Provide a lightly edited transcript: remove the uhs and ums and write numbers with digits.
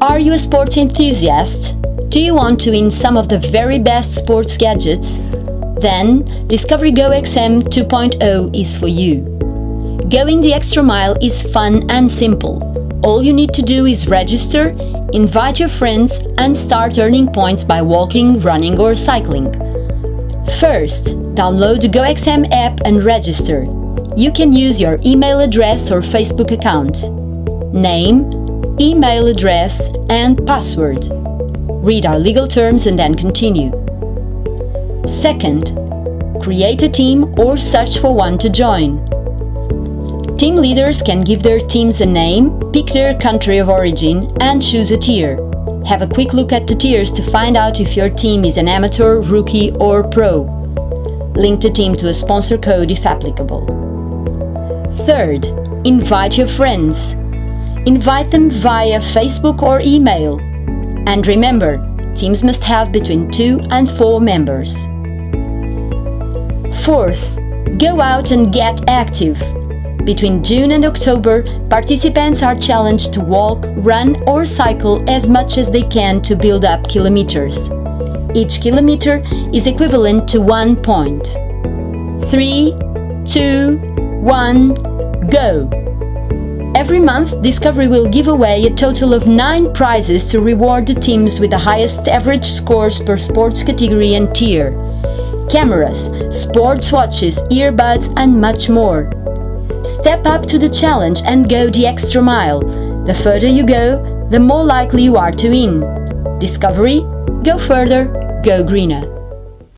Are you a sports enthusiast? Do you want to win some of the very best sports gadgets? Then, Discovery GoXM 2.0 is for you. Going the extra mile is fun and simple. All you need to do is register, invite your friends, and start earning points by walking, running, or cycling. First, download the GoXM app and register. You can use your email address or Facebook account. Name, email address, and password. Read our legal terms and then continue. Second, create a team or search for one to join. Team leaders can give their teams a name, pick their country of origin, and choose a tier. Have a quick look at the tiers to find out if your team is an amateur, rookie, or pro. Link the team to a sponsor code if applicable. Third, invite your friends. Invite them via Facebook or email. And remember, teams must have between 2 and 4 members. Fourth, go out and get active. Between June and October, participants are challenged to walk, run, or cycle as much as they can to build up kilometers. Each kilometer is equivalent to 1 point. 3, 2, 1, go! Every month, Discovery will give away a total of 9 prizes to reward the teams with the highest average scores per sports category and tier. Cameras, sports watches, earbuds, and much more. Step up to the challenge and go the extra mile. The further you go, the more likely you are to win. Discovery, go further, go greener.